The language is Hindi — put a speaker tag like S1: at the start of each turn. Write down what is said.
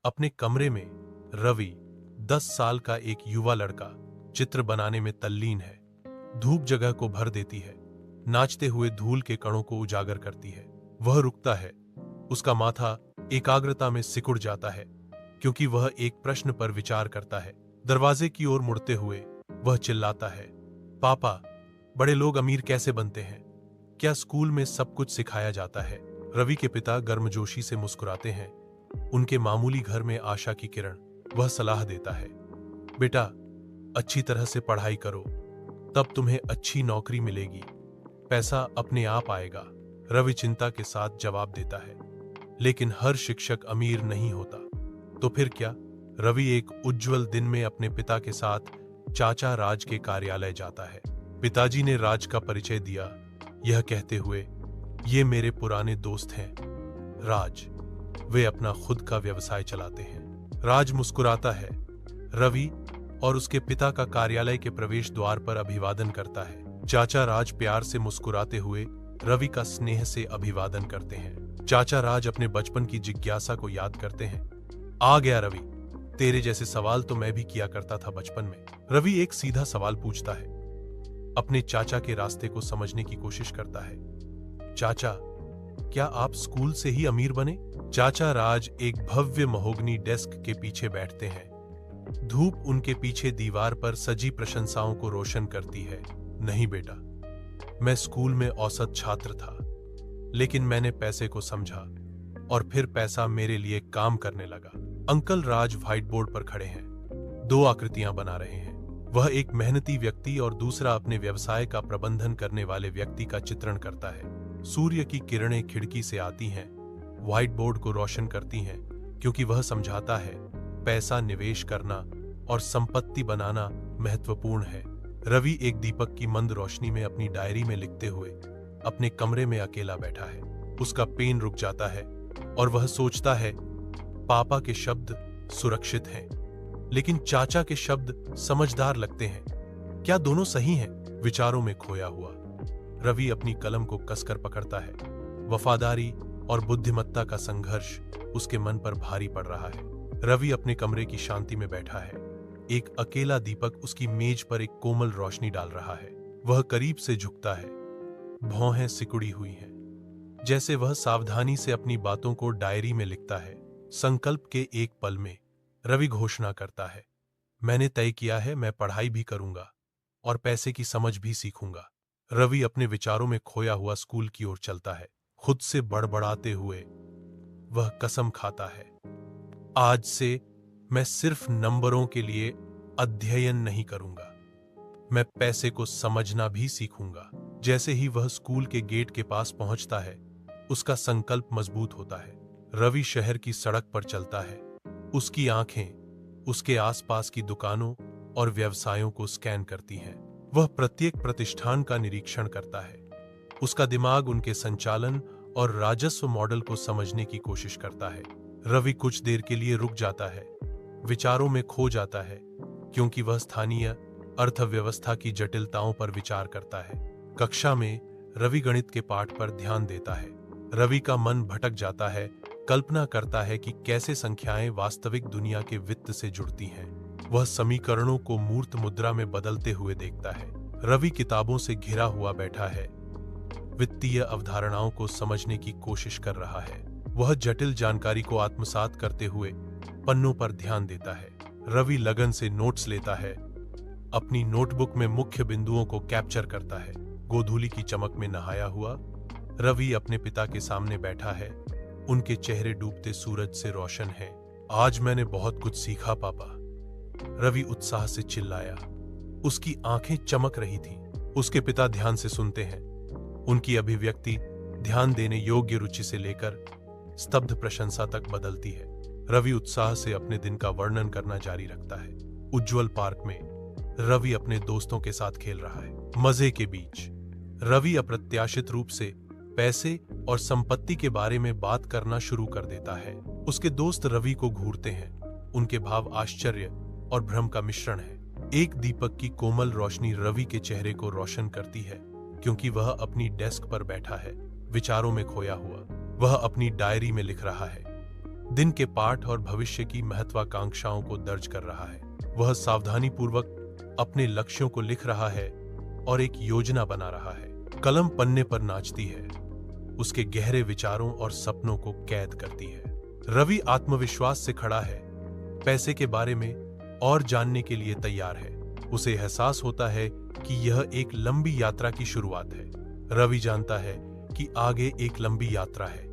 S1: अपने कमरे में रवि 10 साल का एक युवा लड़का चित्र बनाने में तल्लीन है। धूप जगह को भर देती है, नाचते हुए धूल के कणों को उजागर करती है। वह रुकता है, उसका माथा एकाग्रता में सिकुड़ जाता है क्योंकि वह एक प्रश्न पर विचार करता है। दरवाजे की ओर मुड़ते हुए वह चिल्लाता है, पापा, बड़े लोग अमीर कैसे बनते हैं? क्या स्कूल में सब कुछ सिखाया जाता है? रवि के पिता गर्मजोशी से मुस्कुराते हैं। उनके मामूली घर में आशा की किरण। वह सलाह देता है, बेटा, अच्छी तरह से पढ़ाई करो, तब तुम्हें अच्छी नौकरी मिलेगी, पैसा अपने आप आएगा। रवि चिंता के साथ जवाब देता है, लेकिन हर शिक्षक अमीर नहीं होता। तो फिर क्या? रवि एक उज्जवल दिन में अपने पिता के साथ चाचा राज के कार्यालय जाता है। पिताजी ने राज का परिचय दिया, यह कहते हुए, ये मेरे पुराने दोस्त हैं राज, वे अपना खुद का व्यवसाय चलाते हैं। राज मुस्कुराता है, रवि और उसके पिता का कार्यालय के प्रवेश द्वार पर अभिवादन करता है। चाचा राज प्यार से मुस्कुराते हुए रवि का स्नेह से अभिवादन करते हैं। चाचा राज अपने बचपन की जिज्ञासा को याद करते हैं। आ गया रवि, तेरे जैसे सवाल तो मैं भी किया करता था बचपन में। रवि एक सीधा सवाल पूछता है, अपने चाचा के रास्ते को समझने की कोशिश करता है। चाचा, क्या आप स्कूल से ही अमीर बने? चाचा राज एक भव्य महोगनी डेस्क के पीछे बैठते हैं। धूप उनके पीछे दीवार पर सजी प्रशंसाओं को रोशन करती है। नहीं बेटा, मैं स्कूल में औसत छात्र था, लेकिन मैंने पैसे को समझा और फिर पैसा मेरे लिए काम करने लगा। अंकल राज व्हाइट बोर्ड पर खड़े हैं, दो आकृतियां बना रहे हैं। वह एक मेहनती व्यक्ति और दूसरा अपने व्यवसाय का प्रबंधन करने वाले व्यक्ति का चित्रण करता है। सूर्य की किरणें खिड़की से आती हैं, व्हाइट बोर्ड को रोशन करती हैं, क्योंकि वह समझाता है पैसा निवेश करना और संपत्ति बनाना महत्वपूर्ण है। रवि एक दीपक की मंद रोशनी में अपनी डायरी में लिखते हुए अपने कमरे में अकेला बैठा है। उसका पेन रुक जाता है और वह सोचता है, पापा के शब्द सुरक्षित हैं, लेकिन चाचा के शब्द समझदार लगते हैं। क्या दोनों सही हैं? विचारों में खोया हुआ रवि अपनी कलम को कसकर पकड़ता है। वफादारी और बुद्धिमत्ता का संघर्ष उसके मन पर भारी पड़ रहा है। रवि अपने कमरे की शांति में बैठा है। एक अकेला दीपक उसकी मेज पर एक कोमल रोशनी डाल रहा है। वह करीब से झुकता है, भौहें सिकुड़ी हुई हैं, जैसे वह सावधानी से अपनी बातों को डायरी में लिखता है। संकल्प के एक पल में रवि घोषणा करता है, मैंने तय किया है, मैं पढ़ाई भी करूंगा और पैसे की समझ भी सीखूंगा। रवि अपने विचारों में खोया हुआ स्कूल की ओर चलता है। खुद से बड़बड़ाते हुए वह कसम खाता है, आज से मैं सिर्फ नंबरों के लिए अध्ययन नहीं करूंगा, मैं पैसे को समझना भी सीखूंगा। जैसे ही वह स्कूल के गेट के पास पहुंचता है, उसका संकल्प मजबूत होता है। रवि शहर की सड़क पर चलता है। उसकी आंखें उसके आसपास की दुकानों और व्यवसायों को स्कैन करती हैं। वह प्रत्येक प्रतिष्ठान का निरीक्षण करता है। उसका दिमाग उनके संचालन और राजस्व मॉडल को समझने की कोशिश करता है। रवि कुछ देर के लिए रुक जाता है, विचारों में खो जाता है, क्योंकि वह स्थानीय अर्थव्यवस्था की जटिलताओं पर विचार करता है। कक्षा में रवि गणित के पाठ पर ध्यान देता है। रवि का मन भटक जाता है, कल्पना करता है कि कैसे संख्याएं वास्तविक दुनिया के वित्त से जुड़ती हैं। वह समीकरणों को मूर्त मुद्रा में बदलते हुए देखता है। रवि किताबों से घिरा हुआ बैठा है, वित्तीय अवधारणाओं को समझने की कोशिश कर रहा है। वह जटिल जानकारी को आत्मसात करते हुए पन्नों पर ध्यान देता है। रवि लगन से नोट्स लेता है, अपनी नोटबुक में मुख्य बिंदुओं को कैप्चर करता है। गोधूली की चमक में नहाया हुआ रवि अपने पिता के सामने बैठा है। उनके चेहरे डूबते सूरज से रोशन है। आज मैंने बहुत कुछ सीखा पापा, रवि उत्साह से चिल्लाया। उसकी आंखें चमक रही थीं। उसके पिता ध्यान से सुनते हैं। उनकी अभिव्यक्ति ध्यान देने योग्य रुचि से लेकर स्तब्ध प्रशंसा तक बदलती है। रवि उत्साह से अपने दिन का वर्णन करना जारी रखता है। उज्जवल पार्क में रवि अपने दोस्तों के साथ खेल रहा है। मजे के बीच रवि अप्रत्याशित रूप से पैसे और संपत्ति के बारे में बात करना शुरू कर देता है। उसके दोस्त रवि को घूरते हैं। उनके भाव आश्चर्य और भ्रम का मिश्रण है। एक दीपक की कोमल रोशनी रवि के चेहरे को रोशन करती है, क्योंकि वह अपनी डेस्क पर बैठा है, विचारों में खोया हुआ। वह अपनी डायरी में लिख रहा है, दिन के पाठ और भविष्य की महत्वाकांक्षाओं को दर्ज कर रहा है। वह सावधानीपूर्वक अपने लक्ष्यों को लिख रहा है और एक योजना बना रहा है। कलम पन्ने पर नाचती है, उसके गहरे विचारों और सपनों को कैद करती है। रवि आत्मविश्वास से खड़ा है, पैसे के बारे में और जानने के लिए तैयार है। उसे एहसास होता है कि यह एक लंबी यात्रा की शुरुआत है। रवि जानता है कि आगे एक लंबी यात्रा है,